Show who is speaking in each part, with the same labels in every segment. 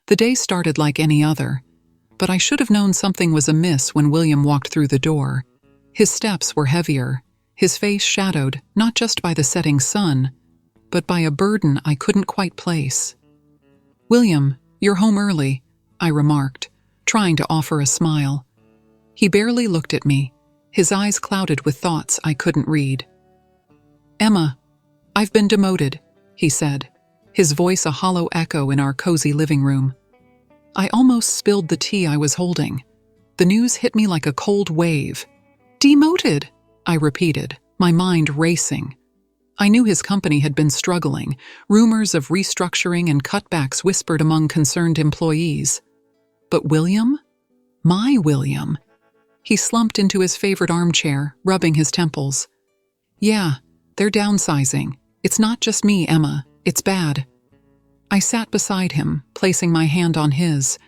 Speaker 1: The day started like any other, but I should have known something was amiss when William walked through the door. His steps were heavier, his face shadowed not just by the setting sun, but by a burden I couldn't quite place. "William, you're home early," I remarked, trying to offer a smile. He barely looked at me, his eyes clouded with thoughts I couldn't read. "Emma, I've been demoted," he said, his voice a hollow echo in our cozy living room. I almost spilled the tea I was holding. The news hit me like a cold wave. "Demoted," I repeated, my mind racing. I knew his company had been struggling, rumors of restructuring and cutbacks whispered among concerned employees. But William? My William? He slumped into his favorite armchair, rubbing his temples. "Yeah, they're downsizing. It's not just me, Emma. It's bad." I sat beside him, placing my hand on his.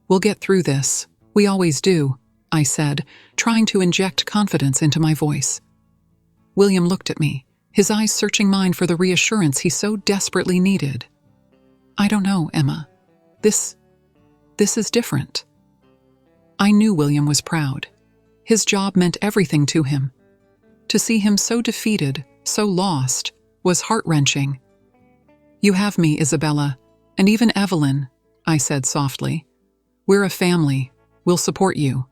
Speaker 1: "We'll get through this. We always do," I said, trying to inject confidence into my voice. William looked at me, his eyes searching mine for the reassurance he so desperately needed. "I don't know, Emma. This is different." I knew William was proud. His job meant everything to him. To see him so defeated, so lost, was heart-wrenching. "You have me, Isabella, and even Evelyn," I said softly. "We're a family. We'll support you."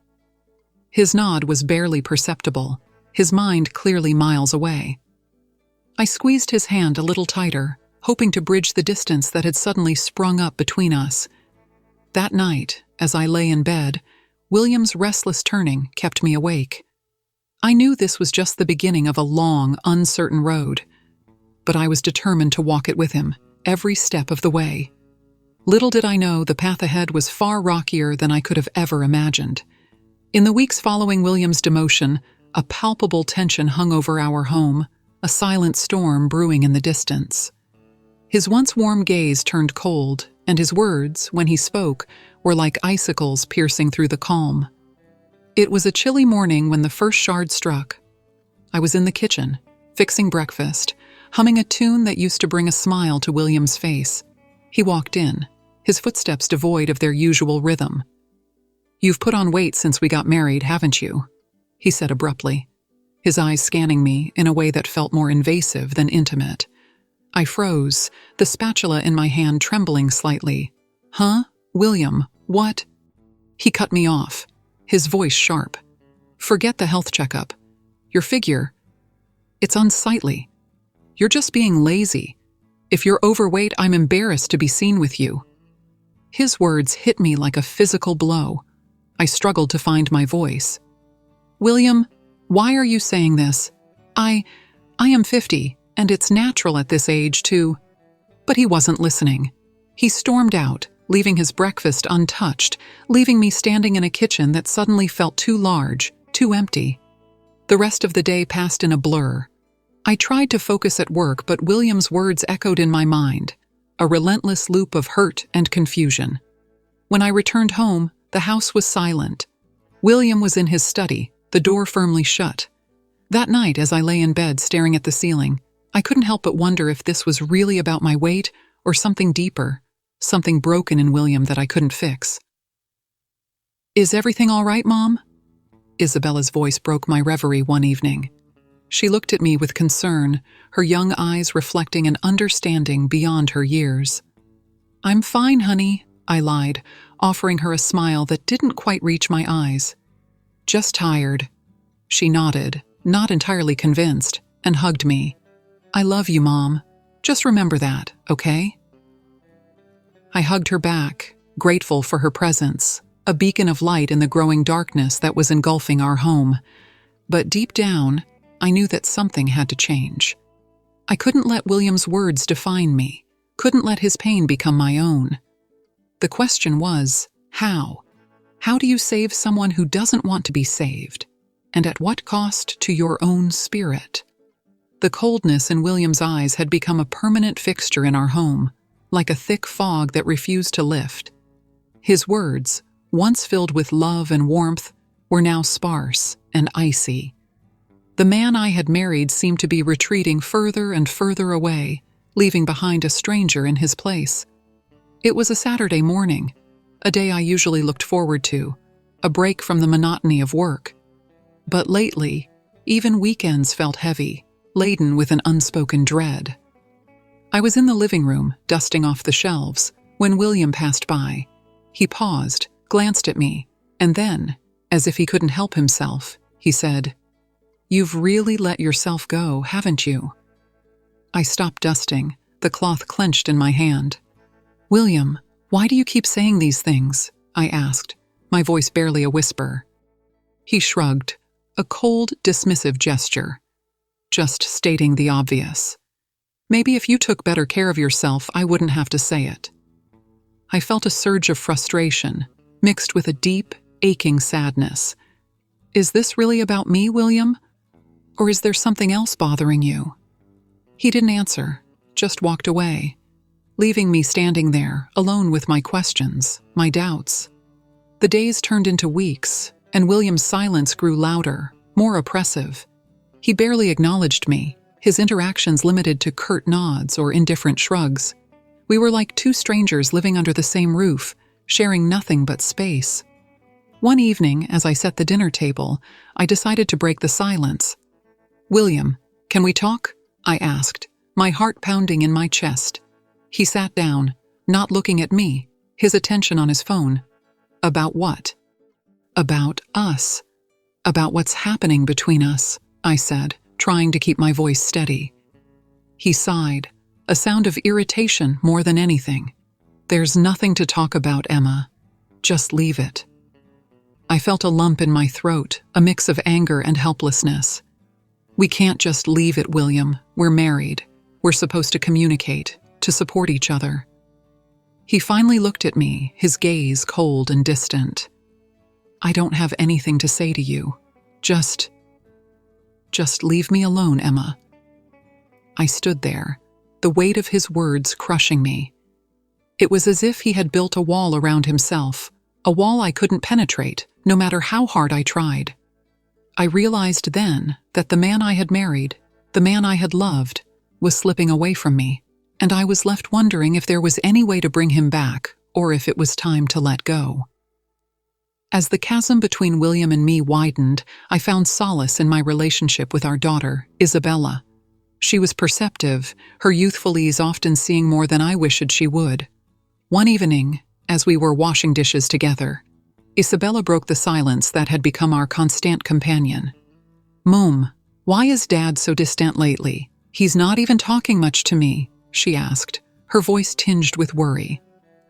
Speaker 1: His nod was barely perceptible, his mind clearly miles away. I squeezed his hand a little tighter, hoping to bridge the distance that had suddenly sprung up between us. That night, as I lay in bed, William's restless turning kept me awake. I knew this was just the beginning of a long, uncertain road, but I was determined to walk it with him, every step of the way. Little did I know the path ahead was far rockier than I could have ever imagined. In the weeks following William's demotion, a palpable tension hung over our home, a silent storm brewing in the distance. His once warm gaze turned cold, and his words, when he spoke, were like icicles piercing through the calm. It was a chilly morning when the first shard struck. I was in the kitchen, fixing breakfast, humming a tune that used to bring a smile to William's face. He walked in, his footsteps devoid of their usual rhythm. "You've put on weight since we got married, haven't you?" he said abruptly, his eyes scanning me in a way that felt more invasive than intimate. I froze, the spatula in my hand trembling slightly. "Huh? William, what?" He cut me off, his voice sharp. "Forget the health checkup. Your figure, it's unsightly. You're just being lazy. If you're overweight, I'm embarrassed to be seen with you." His words hit me like a physical blow. I struggled to find my voice. "William, why are you saying this? I am 50, and it's natural at this age to—" But he wasn't listening. He stormed out, leaving his breakfast untouched, leaving me standing in a kitchen that suddenly felt too large, too empty. The rest of the day passed in a blur. I tried to focus at work, but William's words echoed in my mind, a relentless loop of hurt and confusion. When I returned home, the house was silent. William was in his study, the door firmly shut. That night, as I lay in bed staring at the ceiling, I couldn't help but wonder if this was really about my weight or something deeper, something broken in William that I couldn't fix. "Is everything all right, Mom?" Isabella's voice broke my reverie one evening. She looked at me with concern, her young eyes reflecting an understanding beyond her years. "I'm fine, honey," I lied, offering her a smile that didn't quite reach my eyes. "Just tired." She nodded, not entirely convinced, and hugged me. "I love you, Mom. Just remember that, okay?" I hugged her back, grateful for her presence, a beacon of light in the growing darkness that was engulfing our home. But deep down, I knew that something had to change. I couldn't let William's words define me, couldn't let his pain become my own. The question was, how? How do you save someone who doesn't want to be saved? And at what cost to your own spirit? The coldness in William's eyes had become a permanent fixture in our home, like a thick fog that refused to lift. His words, once filled with love and warmth, were now sparse and icy. The man I had married seemed to be retreating further and further away, leaving behind a stranger in his place. It was a Saturday morning, a day I usually looked forward to, a break from the monotony of work. But lately, even weekends felt heavy, laden with an unspoken dread. I was in the living room, dusting off the shelves, when William passed by. He paused, glanced at me, and then, as if he couldn't help himself, he said, "You've really let yourself go, haven't you?" I stopped dusting, the cloth clenched in my hand. "William, why do you keep saying these things?" I asked, my voice barely a whisper. He shrugged, a cold, dismissive gesture. "Just stating the obvious. Maybe if you took better care of yourself, I wouldn't have to say it." I felt a surge of frustration, mixed with a deep, aching sadness. "Is this really about me, William? Or is there something else bothering you?" He didn't answer, just walked away, leaving me standing there, alone with my questions, my doubts. The days turned into weeks, and William's silence grew louder, more oppressive. He barely acknowledged me, his interactions limited to curt nods or indifferent shrugs. We were like two strangers living under the same roof, sharing nothing but space. One evening, as I set the dinner table, I decided to break the silence. "William, can we talk?" I asked, my heart pounding in my chest. He sat down, not looking at me, his attention on his phone. "About what?" "About us. About what's happening between us," I said, trying to keep my voice steady. He sighed, a sound of irritation more than anything. "There's nothing to talk about, Emma. Just leave it." I felt a lump in my throat, a mix of anger and helplessness. "We can't just leave it, William. We're married. We're supposed to communicate, to support each other." He finally looked at me, his gaze cold and distant. "I don't have anything to say to you. Just leave me alone, Emma." I stood there, the weight of his words crushing me. It was as if he had built a wall around himself, a wall I couldn't penetrate, no matter how hard I tried. I realized then that the man I had married, the man I had loved, was slipping away from me, and I was left wondering if there was any way to bring him back, or if it was time to let go. As the chasm between William and me widened, I found solace in my relationship with our daughter, Isabella. She was perceptive, her youthful ease often seeing more than I wished she would. One evening, as we were washing dishes together, Isabella broke the silence that had become our constant companion. "Mom, why is Dad so distant lately? He's not even talking much to me," she asked, her voice tinged with worry.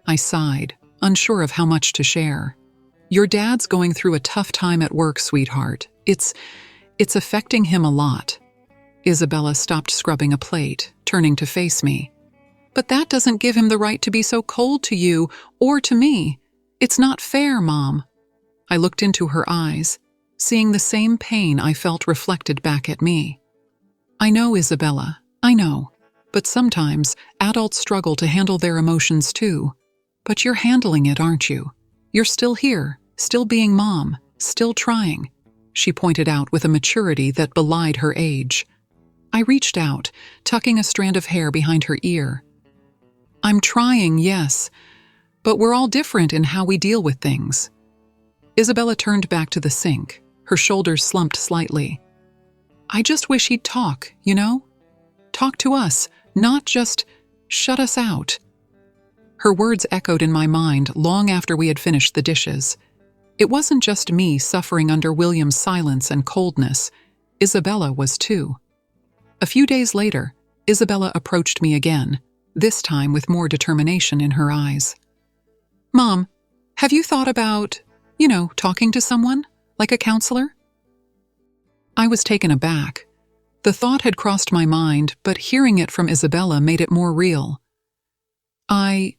Speaker 1: I sighed, unsure of how much to share. "Your dad's going through a tough time at work, sweetheart. It's affecting him a lot." Isabella stopped scrubbing a plate, turning to face me. "But that doesn't give him the right to be so cold to you or to me. It's not fair, Mom." I looked into her eyes, seeing the same pain I felt reflected back at me. "I know, Isabella, I know. But sometimes adults struggle to handle their emotions too. But you're handling it, aren't you? You're still here, still being Mom, still trying," she pointed out with a maturity that belied her age. I reached out, tucking a strand of hair behind her ear. "I'm trying, yes, but we're all different in how we deal with things." Isabella turned back to the sink, her shoulders slumped slightly. "I just wish he'd talk, you know? Talk to us, not just shut us out." Her words echoed in my mind long after we had finished the dishes. It wasn't just me suffering under William's silence and coldness. Isabella was too. A few days later, Isabella approached me again, this time with more determination in her eyes. "Mom, have you thought about, talking to someone, like a counselor?" I was taken aback. The thought had crossed my mind, but hearing it from Isabella made it more real. I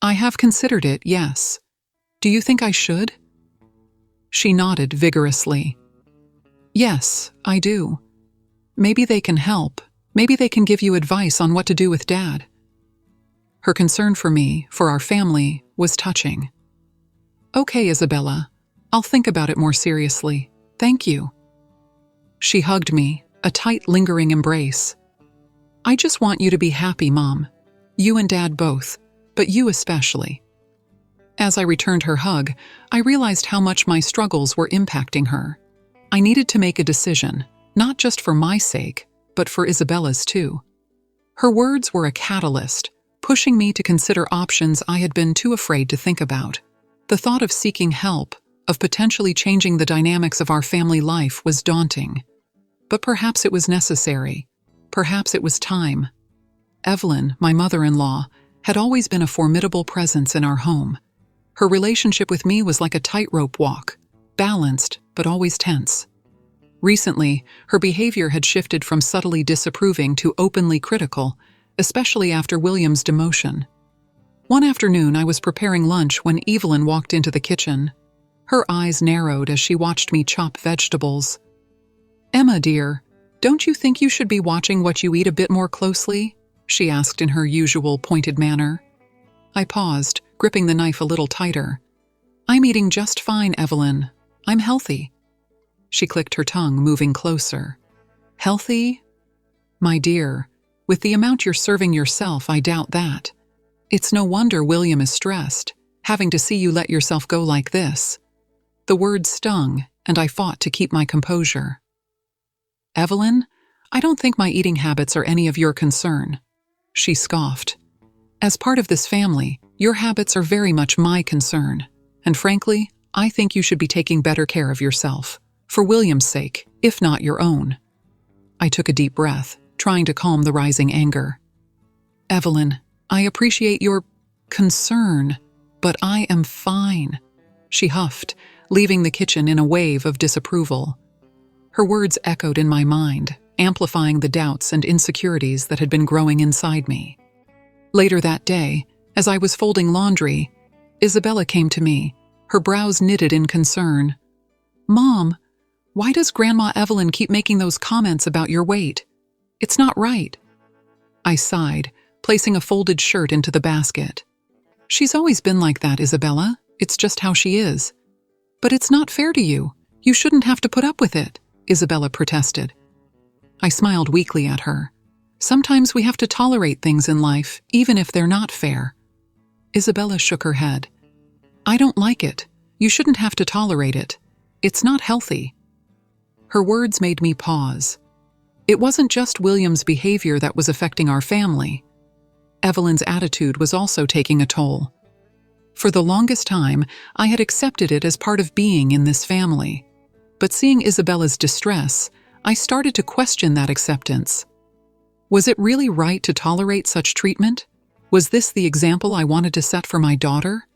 Speaker 1: have considered it, yes. Do you think I should?" She nodded vigorously. "Yes, I do. Maybe they can help. Maybe they can give you advice on what to do with Dad." Her concern for me, for our family, was touching. "Okay, Isabella. I'll think about it more seriously. Thank you." She hugged me, a tight, lingering embrace. "I just want you to be happy, Mom. You and Dad both. but you especially." As I returned her hug, I realized how much my struggles were impacting her. I needed to make a decision, not just for my sake, but for Isabella's too. Her words were a catalyst, pushing me to consider options I had been too afraid to think about. The thought of seeking help, of potentially changing the dynamics of our family life, was daunting. But perhaps it was necessary. Perhaps it was time. Evelyn, my mother-in-law, had always been a formidable presence in our home. Her relationship with me was like a tightrope walk, balanced but always tense. Recently, her behavior had shifted from subtly disapproving to openly critical, especially after William's demotion. One afternoon, I was preparing lunch when Evelyn walked into the kitchen. Her eyes narrowed as she watched me chop vegetables. "Emma, dear, don't you think you should be watching what you eat a bit more closely?" she asked in her usual pointed manner. I paused, gripping the knife a little tighter. "I'm eating just fine, Evelyn. I'm healthy." She clicked her tongue, moving closer. "Healthy? My dear, with the amount you're serving yourself, I doubt that. It's no wonder William is stressed, having to see you let yourself go like this." The words stung, and I fought to keep my composure. "Evelyn, I don't think my eating habits are any of your concern," she scoffed. "As part of this family, your habits are very much my concern, and frankly, I think you should be taking better care of yourself, for William's sake, if not your own." I took a deep breath, trying to calm the rising anger. "Evelyn, I appreciate your concern, but I am fine," she huffed, leaving the kitchen in a wave of disapproval. Her words echoed in my mind, amplifying the doubts and insecurities that had been growing inside me. Later that day, as I was folding laundry, Isabella came to me, her brows knitted in concern. "Mom, why does Grandma Evelyn keep making those comments about your weight? It's not right." I sighed, placing a folded shirt into the basket. "She's always been like that, Isabella. It's just how she is." "But it's not fair to you. You shouldn't have to put up with it," Isabella protested. I smiled weakly at her. "Sometimes we have to tolerate things in life, even if they're not fair." Isabella shook her head. "I don't like it. You shouldn't have to tolerate it. It's not healthy." Her words made me pause. It wasn't just William's behavior that was affecting our family. Evelyn's attitude was also taking a toll. For the longest time, I had accepted it as part of being in this family. But seeing Isabella's distress, I started to question that acceptance. Was it really right to tolerate such treatment? Was this the example I wanted to set for my daughter?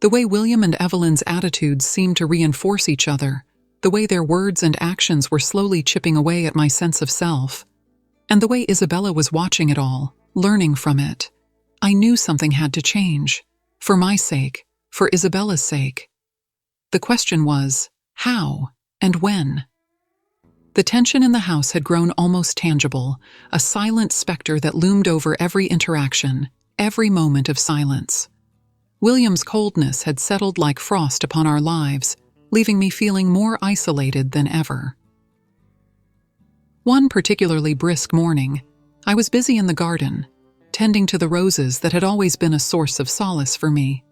Speaker 1: The way William and Evelyn's attitudes seemed to reinforce each other, the way their words and actions were slowly chipping away at my sense of self, and the way Isabella was watching it all, learning from it. I knew something had to change. For my sake, for Isabella's sake. The question was, how and when? The tension in the house had grown almost tangible, a silent specter that loomed over every interaction, every moment of silence. William's coldness had settled like frost upon our lives, leaving me feeling more isolated than ever. One particularly brisk morning, I was busy in the garden, tending to the roses that had always been a source of solace for me.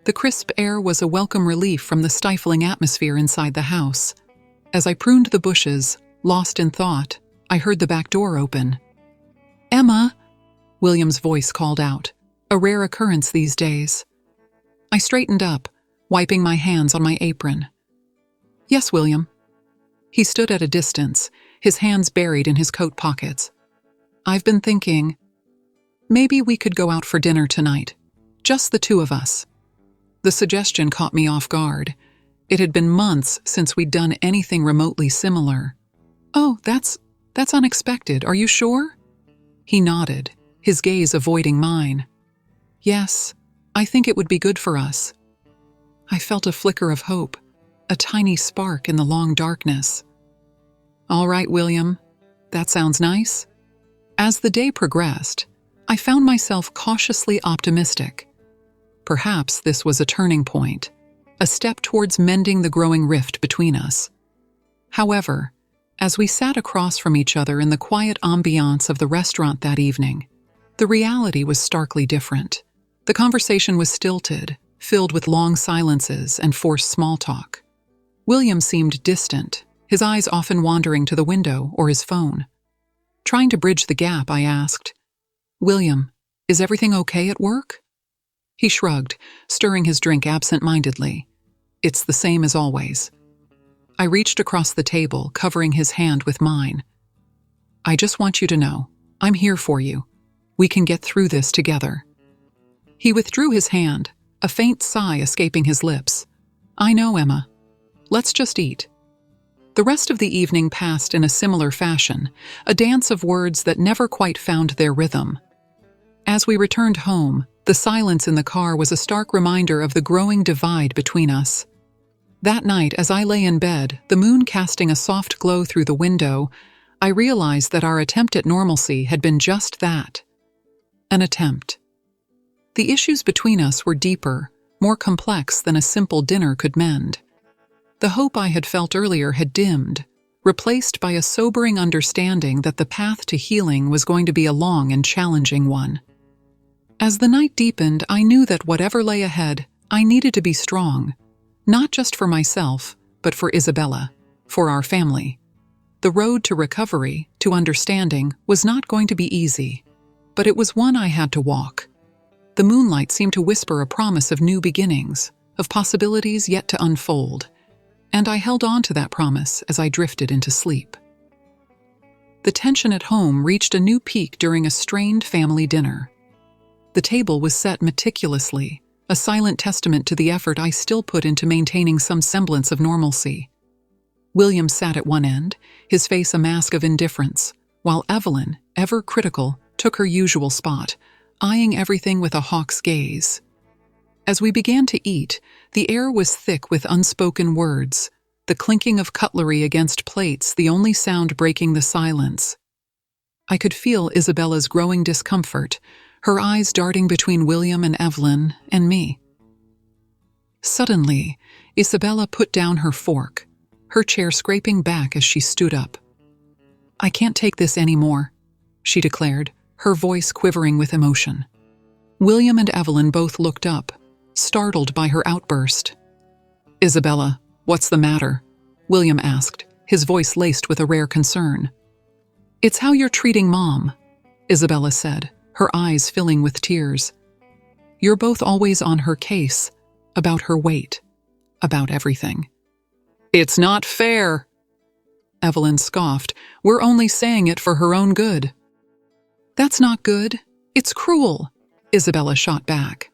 Speaker 1: The crisp air was a welcome relief from the stifling atmosphere inside the house. As I pruned the bushes, lost in thought, I heard the back door open. "Emma," William's voice called out, a rare occurrence these days. I straightened up, wiping my hands on my apron. "Yes, William." He stood at a distance, his hands buried in his coat pockets. "I've been thinking, maybe we could go out for dinner tonight, just the two of us." The suggestion caught me off guard. It had been months since we'd done anything remotely similar. "Oh, that's unexpected. Are you sure?" He nodded, his gaze avoiding mine. "Yes, I think it would be good for us." I felt a flicker of hope, a tiny spark in the long darkness. "All right, William, that sounds nice." As the day progressed, I found myself cautiously optimistic. Perhaps this was a turning point, a step towards mending the growing rift between us. However, as we sat across from each other in the quiet ambiance of the restaurant that evening, the reality was starkly different. The conversation was stilted, filled with long silences and forced small talk. William seemed distant, his eyes often wandering to the window or his phone. Trying to bridge the gap, I asked, "William, is everything okay at work?" He shrugged, stirring his drink absent-mindedly. "It's the same as always." I reached across the table, covering his hand with mine. "I just want you to know, I'm here for you. We can get through this together." He withdrew his hand, a faint sigh escaping his lips. "I know, Emma. Let's just eat." The rest of the evening passed in a similar fashion, a dance of words that never quite found their rhythm. As we returned home, the silence in the car was a stark reminder of the growing divide between us. That night, as I lay in bed, the moon casting a soft glow through the window, I realized that our attempt at normalcy had been just that, an attempt. The issues between us were deeper, more complex than a simple dinner could mend. The hope I had felt earlier had dimmed, replaced by a sobering understanding that the path to healing was going to be a long and challenging one. As the night deepened, I knew that whatever lay ahead, I needed to be strong, not just for myself, but for Isabella, for our family. The road to recovery, to understanding, was not going to be easy, but it was one I had to walk. The moonlight seemed to whisper a promise of new beginnings, of possibilities yet to unfold, and I held on to that promise as I drifted into sleep. The tension at home reached a new peak during a strained family dinner. The table was set meticulously, a silent testament to the effort I still put into maintaining some semblance of normalcy. William sat at one end, his face a mask of indifference, while Evelyn, ever critical, took her usual spot, eyeing everything with a hawk's gaze. As we began to eat, the air was thick with unspoken words, the clinking of cutlery against plates the only sound breaking the silence. I could feel Isabella's growing discomfort, her eyes darting between William and Evelyn and me. Suddenly, Isabella put down her fork, her chair scraping back as she stood up. "I can't take this anymore," she declared, her voice quivering with emotion. William and Evelyn both looked up, startled by her outburst. "Isabella, what's the matter?" William asked, his voice laced with a rare concern. "It's how you're treating Mom," Isabella said, her eyes filling with tears. "You're both always on her case, about her weight, about everything." "It's not fair," Evelyn scoffed. "We're only saying it for her own good." "That's not good. It's cruel," Isabella shot back.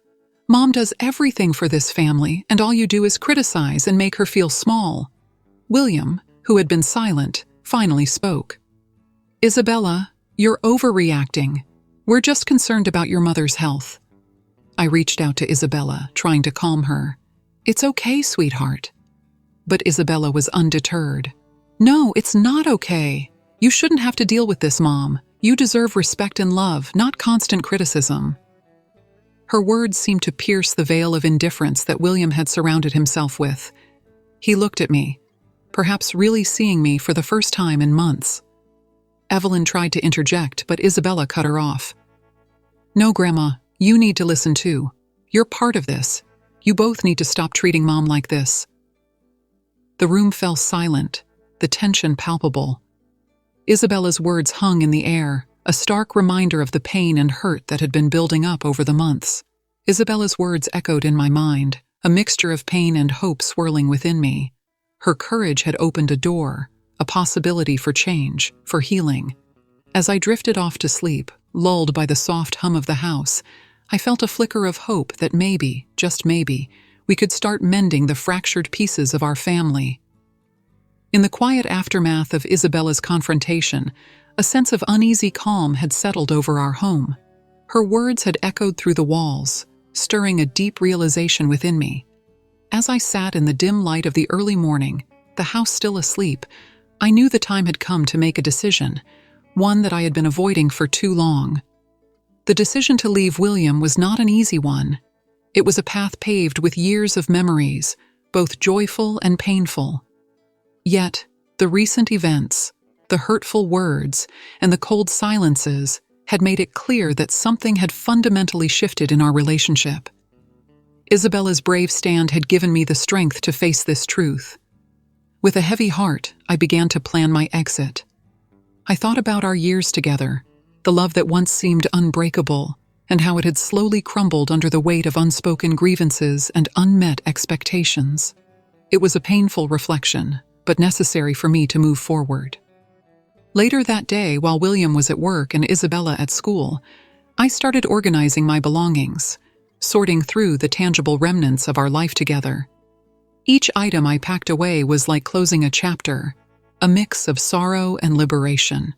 Speaker 1: "Mom does everything for this family, and all you do is criticize and make her feel small." William, who had been silent, finally spoke. "Isabella, you're overreacting. We're just concerned about your mother's health." I reached out to Isabella, trying to calm her. "It's okay, sweetheart." But Isabella was undeterred. "No, it's not okay. You shouldn't have to deal with this, Mom. You deserve respect and love, not constant criticism." Her words seemed to pierce the veil of indifference that William had surrounded himself with. He looked at me, perhaps really seeing me for the first time in months. Evelyn tried to interject, but Isabella cut her off. "No, Grandma, you need to listen too. You're part of this. You both need to stop treating Mom like this." The room fell silent, the tension palpable. Isabella's words hung in the air, a stark reminder of the pain and hurt that had been building up over the months. Isabella's words echoed in my mind, a mixture of pain and hope swirling within me. Her courage had opened a door, a possibility for change, for healing. As I drifted off to sleep, lulled by the soft hum of the house, I felt a flicker of hope that maybe, just maybe, we could start mending the fractured pieces of our family. In the quiet aftermath of Isabella's confrontation, a sense of uneasy calm had settled over our home. Her words had echoed through the walls, stirring a deep realization within me. As I sat in the dim light of the early morning, the house still asleep, I knew the time had come to make a decision, one that I had been avoiding for too long. The decision to leave William was not an easy one. It was a path paved with years of memories, both joyful and painful. Yet, the recent events, the hurtful words, and the cold silences had made it clear that something had fundamentally shifted in our relationship. Isabella's brave stand had given me the strength to face this truth. With a heavy heart, I began to plan my exit. I thought about our years together, the love that once seemed unbreakable, and how it had slowly crumbled under the weight of unspoken grievances and unmet expectations. It was a painful reflection, but necessary for me to move forward. Later that day, while William was at work and Isabella at school, I started organizing my belongings, sorting through the tangible remnants of our life together. Each item I packed away was like closing a chapter, a mix of sorrow and liberation.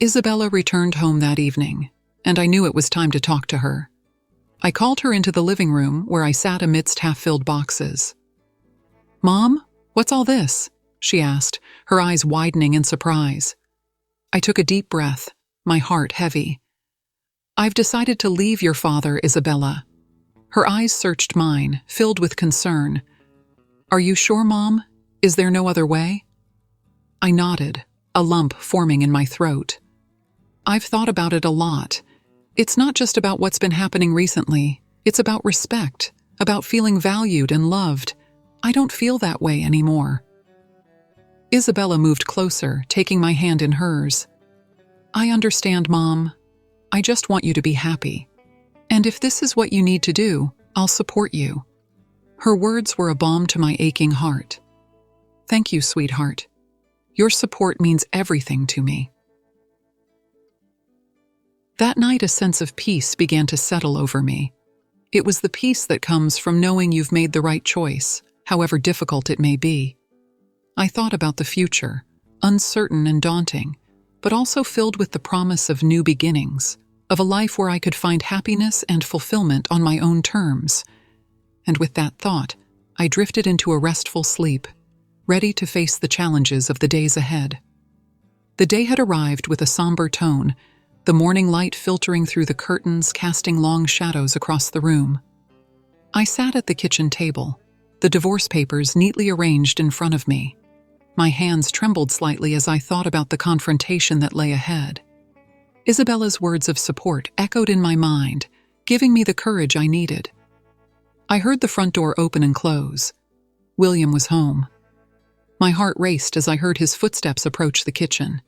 Speaker 1: Isabella returned home that evening, and I knew it was time to talk to her. I called her into the living room where I sat amidst half-filled boxes. "Mom, what's all this?" she asked, her eyes widening in surprise. I took a deep breath, my heart heavy. "I've decided to leave your father, Isabella." Her eyes searched mine, filled with concern. "Are you sure, Mom? Is there no other way?" I nodded, a lump forming in my throat. "I've thought about it a lot. It's not just about what's been happening recently. It's about respect, about feeling valued and loved. I don't feel that way anymore." Isabella moved closer, taking my hand in hers. "I understand, Mom. I just want you to be happy. And if this is what you need to do, I'll support you." Her words were a balm to my aching heart. "Thank you, sweetheart. Your support means everything to me." That night, a sense of peace began to settle over me. It was the peace that comes from knowing you've made the right choice, however difficult it may be. I thought about the future, uncertain and daunting, but also filled with the promise of new beginnings, of a life where I could find happiness and fulfillment on my own terms. And with that thought, I drifted into a restful sleep, ready to face the challenges of the days ahead. The day had arrived with a somber tone, the morning light filtering through the curtains, casting long shadows across the room. I sat at the kitchen table, the divorce papers neatly arranged in front of me. My hands trembled slightly as I thought about the confrontation that lay ahead. Isabella's words of support echoed in my mind, giving me the courage I needed. I heard the front door open and close. William was home. My heart raced as I heard his footsteps approach the kitchen.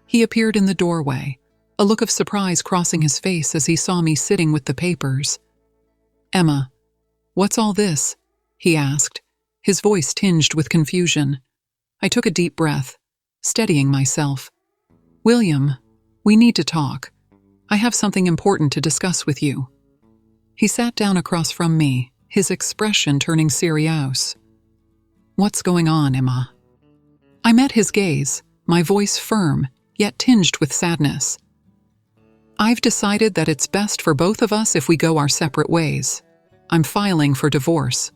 Speaker 1: He appeared in the doorway, a look of surprise crossing his face as he saw me sitting with the papers. "Emma, what's all this?" he asked, his voice tinged with confusion. I took a deep breath, steadying myself. "William, we need to talk. I have something important to discuss with you." He sat down across from me, his expression turning serious. "What's going on, Emma?" I met his gaze, my voice firm, yet tinged with sadness. "I've decided that it's best for both of us if we go our separate ways. I'm filing for divorce."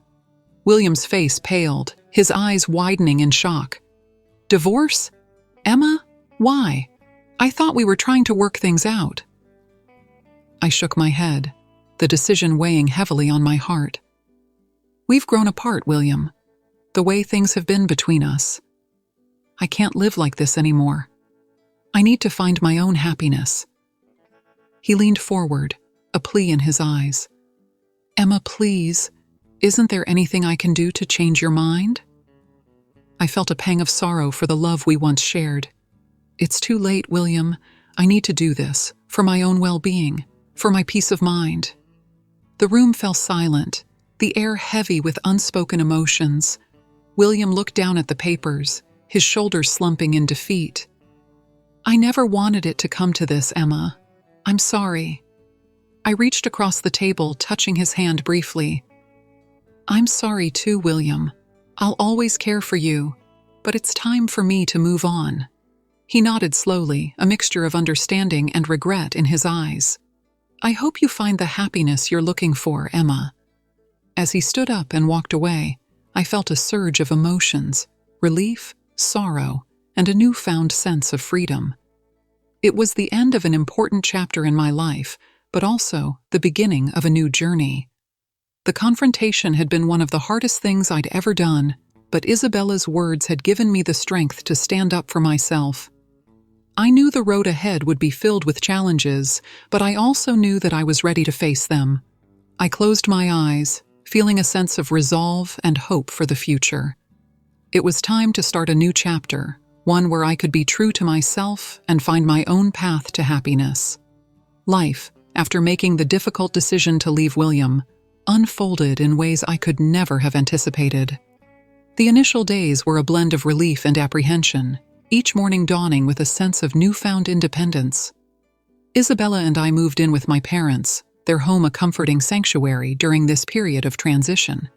Speaker 1: William's face paled, his eyes widening in shock. "Divorce? Emma? Why? I thought we were trying to work things out." I shook my head, the decision weighing heavily on my heart. "We've grown apart, William. The way things have been between us. I can't live like this anymore. I need to find my own happiness." He leaned forward, a plea in his eyes. "Emma, please, isn't there anything I can do to change your mind?" I felt a pang of sorrow for the love we once shared. "It's too late, William. I need to do this, for my own well-being, for my peace of mind." The room fell silent, the air heavy with unspoken emotions. William looked down at the papers, his shoulders slumping in defeat. "I never wanted it to come to this, Emma. I'm sorry." I reached across the table, touching his hand briefly. "I'm sorry too, William. I'll always care for you, but it's time for me to move on." He nodded slowly, a mixture of understanding and regret in his eyes. "I hope you find the happiness you're looking for, Emma." As he stood up and walked away, I felt a surge of emotions, relief, sorrow, and a newfound sense of freedom. It was the end of an important chapter in my life, but also the beginning of a new journey. The confrontation had been one of the hardest things I'd ever done, but Isabella's words had given me the strength to stand up for myself. I knew the road ahead would be filled with challenges, but I also knew that I was ready to face them. I closed my eyes, feeling a sense of resolve and hope for the future. It was time to start a new chapter, one where I could be true to myself and find my own path to happiness. Life, after making the difficult decision to leave William, unfolded in ways I could never have anticipated. The initial days were a blend of relief and apprehension, each morning dawning with a sense of newfound independence. Isabella and I moved in with my parents, their home a comforting sanctuary during this period of transition.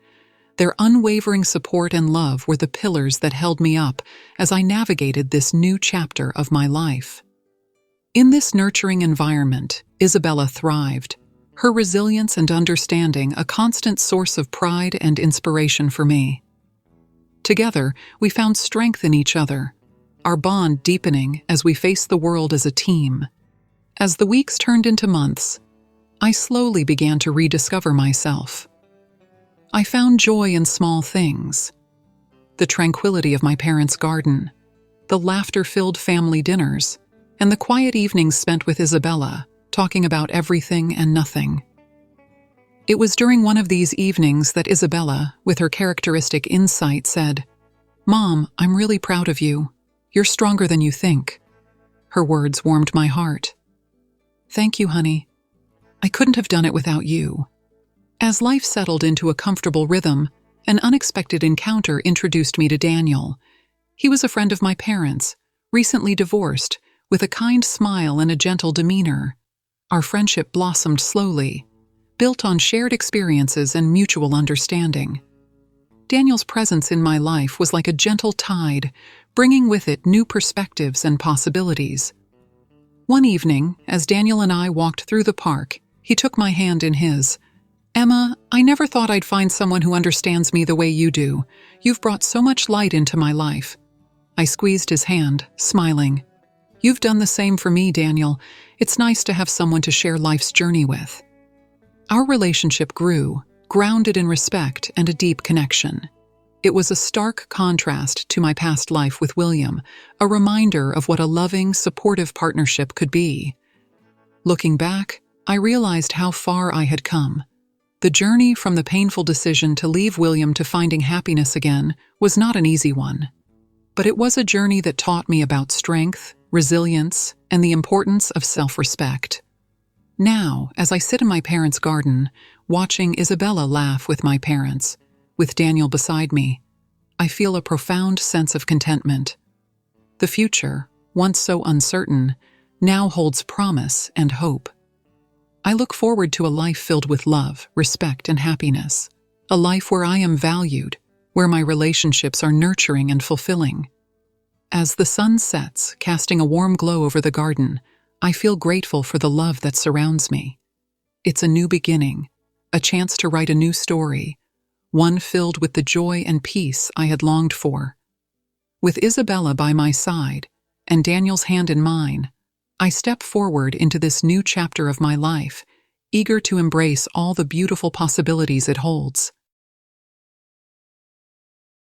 Speaker 1: Their unwavering support and love were the pillars that held me up as I navigated this new chapter of my life. In this nurturing environment, Isabella thrived, her resilience and understanding a constant source of pride and inspiration for me. Together, we found strength in each other, our bond deepening as we faced the world as a team. As the weeks turned into months, I slowly began to rediscover myself. I found joy in small things: the tranquility of my parents' garden, the laughter-filled family dinners, and the quiet evenings spent with Isabella, talking about everything and nothing. It was during one of these evenings that Isabella, with her characteristic insight, said, "Mom, I'm really proud of you. You're stronger than you think." Her words warmed my heart. "Thank you, honey. I couldn't have done it without you." As life settled into a comfortable rhythm, an unexpected encounter introduced me to Daniel. He was a friend of my parents, recently divorced, with a kind smile and a gentle demeanor. Our friendship blossomed slowly, built on shared experiences and mutual understanding. Daniel's presence in my life was like a gentle tide, bringing with it new perspectives and possibilities. One evening, as Daniel and I walked through the park, he took my hand in his. "Emma, I never thought I'd find someone who understands me the way you do. You've brought so much light into my life." I squeezed his hand, smiling. "You've done the same for me, Daniel. It's nice to have someone to share life's journey with." Our relationship grew, grounded in respect and a deep connection. It was a stark contrast to my past life with William, a reminder of what a loving, supportive partnership could be. Looking back, I realized how far I had come. The journey from the painful decision to leave William to finding happiness again was not an easy one. But it was a journey that taught me about strength, resilience, and the importance of self-respect. Now, as I sit in my parents' garden, watching Isabella laugh with my parents, with Daniel beside me, I feel a profound sense of contentment. The future, once so uncertain, now holds promise and hope. I look forward to a life filled with love, respect, and happiness, a life where I am valued, where my relationships are nurturing and fulfilling. As the sun sets, casting a warm glow over the garden, I feel grateful for the love that surrounds me. It's a new beginning, a chance to write a new story, one filled with the joy and peace I had longed for. With Isabella by my side and Daniel's hand in mine, I step forward into this new chapter of my life, eager to embrace all the beautiful possibilities it holds.